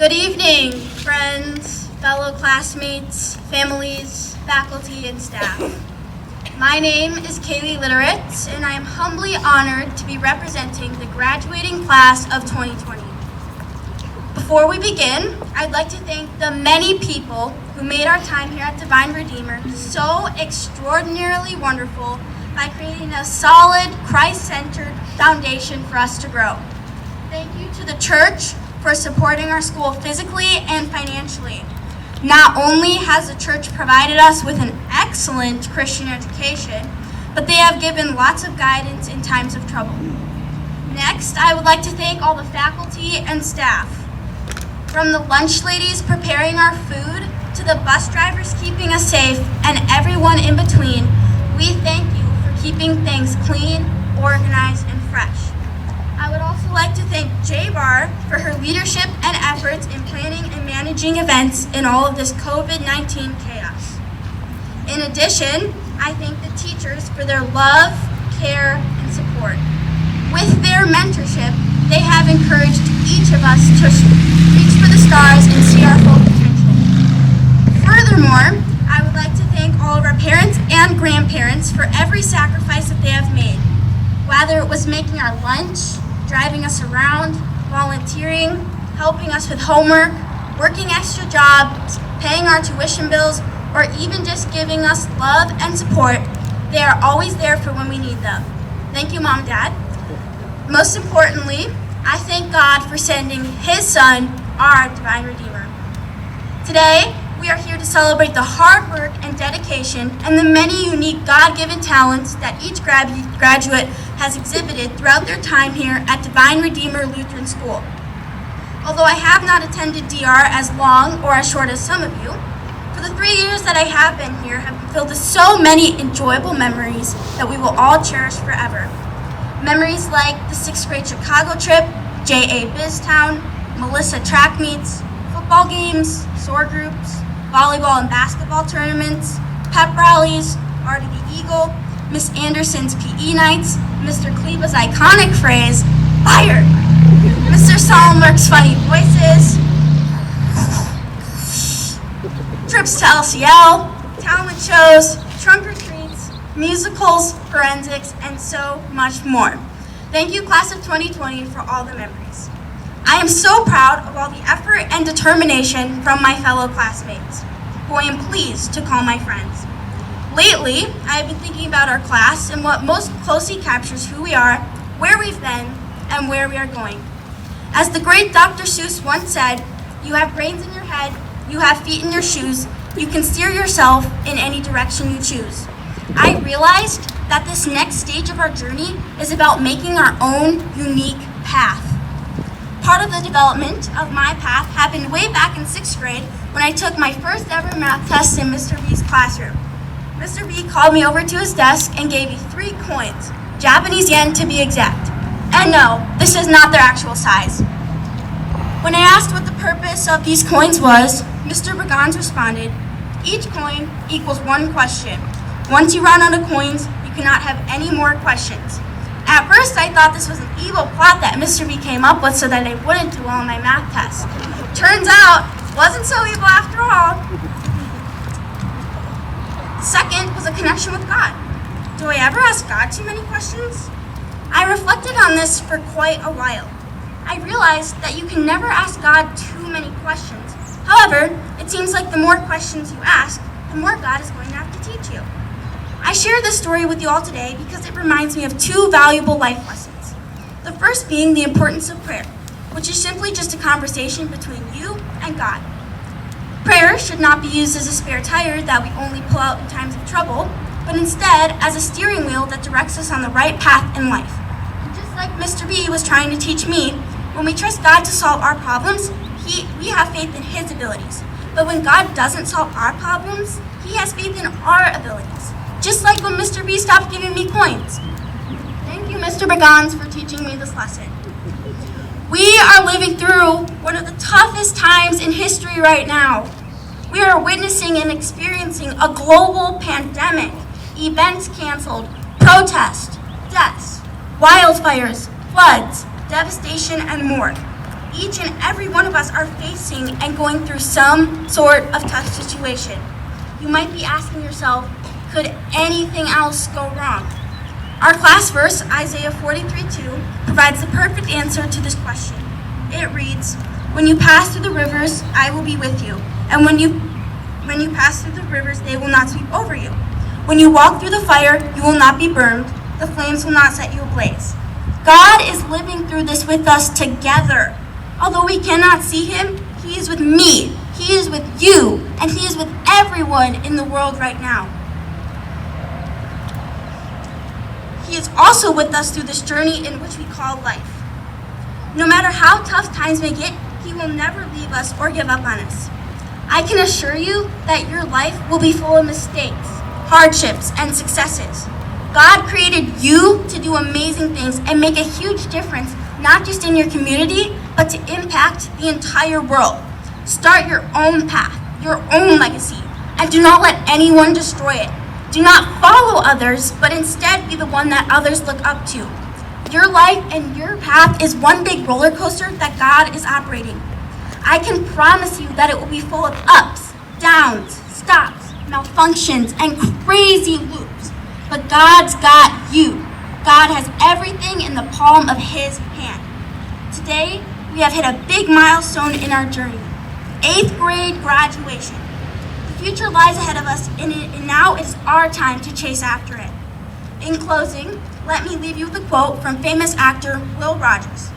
Good evening, friends, fellow classmates, families, faculty, and staff. My name is Kayley, and I am humbly honored to be representing the graduating class of 2020. Before we begin, I'd like to thank the many people who made our time here at Divine Redeemer so extraordinarily wonderful by creating a solid, Christ-centered foundation for us to grow. Thank you to the church for supporting our school physically and financially. Not only has the church provided us with an excellent Christian education, but they have given lots of guidance in times of trouble. Next, I would like to thank all the faculty and staff. From the lunch ladies preparing our food, to the bus drivers keeping us safe, and everyone in between, we thank you for keeping things clean, organized, and fresh. I would also like to thank J Bar for her leadership and efforts in planning and managing events in all of this COVID-19 chaos. In addition, I thank the teachers for their love, care, and support. With their mentorship, they have encouraged each of us to reach for the stars and see our full potential. Furthermore, I would like to thank all of our parents and grandparents for every sacrifice that they have made. Whether it was making our lunch, driving us around, volunteering, helping us with homework, working extra jobs, paying our tuition bills, or even just giving us love and support, they are always there for when we need them. Thank you, Mom and Dad. Most importantly, I thank God for sending His Son, our Divine Redeemer. Today, we are here to celebrate the hard work and dedication and the many unique God-given talents that each graduate has exhibited throughout their time here at Divine Redeemer Lutheran School. Although I have not attended DR as long or as short as some of you, for the 3 years that I have been here have been filled with so many enjoyable memories that we will all cherish forever. Memories like the 6th grade Chicago trip, JA Biztown, Melissa track meets, football games, SOAR groups, volleyball and basketball tournaments, pep rallies, Art of the Eagle, Miss Anderson's PE nights, Mr. Kleba's iconic phrase, "Fire!" Mr. Sollenberg's funny voices, trips to LCL, talent shows, trunk retreats, musicals, forensics, and so much more. Thank you, class of 2020, for all the memories. I am so proud of all the effort and determination from my fellow classmates, who I am pleased to call my friends. Lately, I have been thinking about our class and what most closely captures who we are, where we've been, and where we are going. As the great Dr. Seuss once said, "You have brains in your head, you have feet in your shoes, you can steer yourself in any direction you choose." I realized that this next stage of our journey is about making our own unique path. Part of the development of my path happened way back in 6th grade when I took my first ever math test in Mr. B's classroom. Mr. B called me over to his desk and gave me 3 coins, Japanese yen to be exact. And no, this is not their actual size. When I asked what the purpose of these coins was, Mr. Brigans responded, "Each coin equals 1 question. Once you run out of coins, you cannot have any more questions." At first, I thought this was an evil plot that Mr. B came up with so that I wouldn't do well on my math test. Turns out, it wasn't so evil after all. Second was a connection with God. Do I ever ask God too many questions? I reflected on this for quite a while. I realized that you can never ask God too many questions. However, it seems like the more questions you ask, the more God is going to have to teach you. I share this story with you all today because it reminds me of 2 valuable life lessons. The first being the importance of prayer, which is simply just a conversation between you and God. Prayer should not be used as a spare tire that we only pull out in times of trouble, but instead as a steering wheel that directs us on the right path in life. And just like Mr. B was trying to teach me, when we trust God to solve our problems, we have faith in His abilities. But when God doesn't solve our problems, He has faith in our abilities. Just like when Mr. B stopped giving me coins. Thank you, Mr. Brigans, for teaching me this lesson. We are living through one of the toughest times in history right now. We are witnessing and experiencing a global pandemic, events canceled, protests, deaths, wildfires, floods, devastation, and more. each and every one of us are facing and going through some sort of tough situation. You might be asking yourself, could anything else go wrong? Our class verse, Isaiah 43:2, provides the perfect answer to this question. It reads, "When you pass through the rivers, I will be with you. And when you pass through the rivers, they will not sweep over you. When you walk through the fire, you will not be burned. The flames will not set you ablaze." God is living through this with us together. Although we cannot see him, he is with me, he is with you, and he is with everyone in the world right now. He is also with us through this journey in which we call life. No matter how tough times may get, he will never leave us or give up on us. I can assure you that your life will be full of mistakes, hardships, and successes. God created you to do amazing things and make a huge difference, not just in your community, but to impact the entire world. Start your own path, your own legacy, and do not let anyone destroy it. Do not follow others, but instead be the one that others look up to. Your life and your path is one big roller coaster that God is operating. I can promise you that it will be full of ups, downs, stops, malfunctions, and crazy loops. But God's got you. God has everything in the palm of his hand. Today, we have hit a big milestone in our journey, 8th grade graduation. The future lies ahead of us, and now it is our time to chase after it. In closing, let me leave you with a quote from famous actor Will Rogers.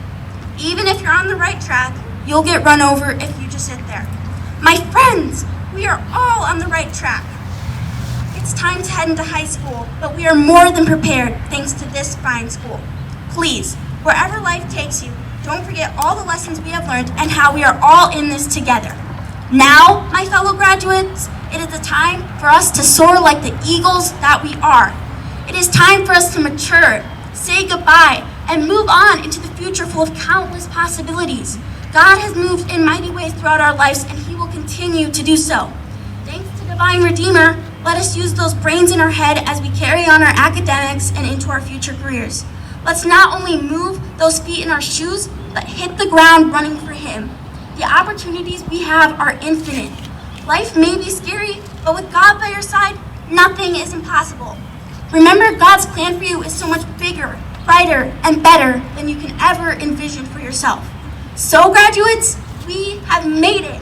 "Even if you're on the right track, you'll get run over if you just sit there." My friends, we are all on the right track. It's time to head into high school, but we are more than prepared thanks to this fine school. Please, wherever life takes you, don't forget all the lessons we have learned and how we are all in this together. Now, my fellow graduates, it is the time for us to soar like the eagles that we are. It is time for us to mature, say goodbye, and move on into the future full of countless possibilities. God has moved in mighty ways throughout our lives, and he will continue to do so. Thanks to Divine Redeemer, let us use those brains in our head as we carry on our academics and into our future careers. Let's not only move those feet in our shoes, but hit the ground running for him. The opportunities we have are infinite. Life may be scary, but with God by your side, nothing is impossible. Remember, God's plan for you is so much bigger, brighter, and better than you can ever envision for yourself. So, graduates, we have made it.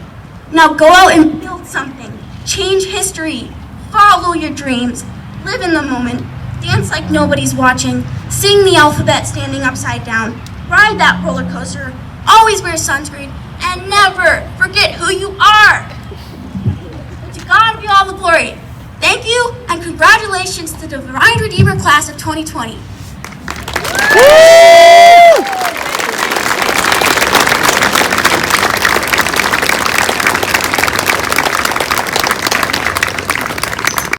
Now go out and build something. Change history. Follow your dreams. Live in the moment. Dance like nobody's watching. Sing the alphabet standing upside down. Ride that roller coaster. Always wear sunscreen. And never forget who you are. To God be all the glory. Thank you, and congratulations to the Divine Redeemer class of 2020.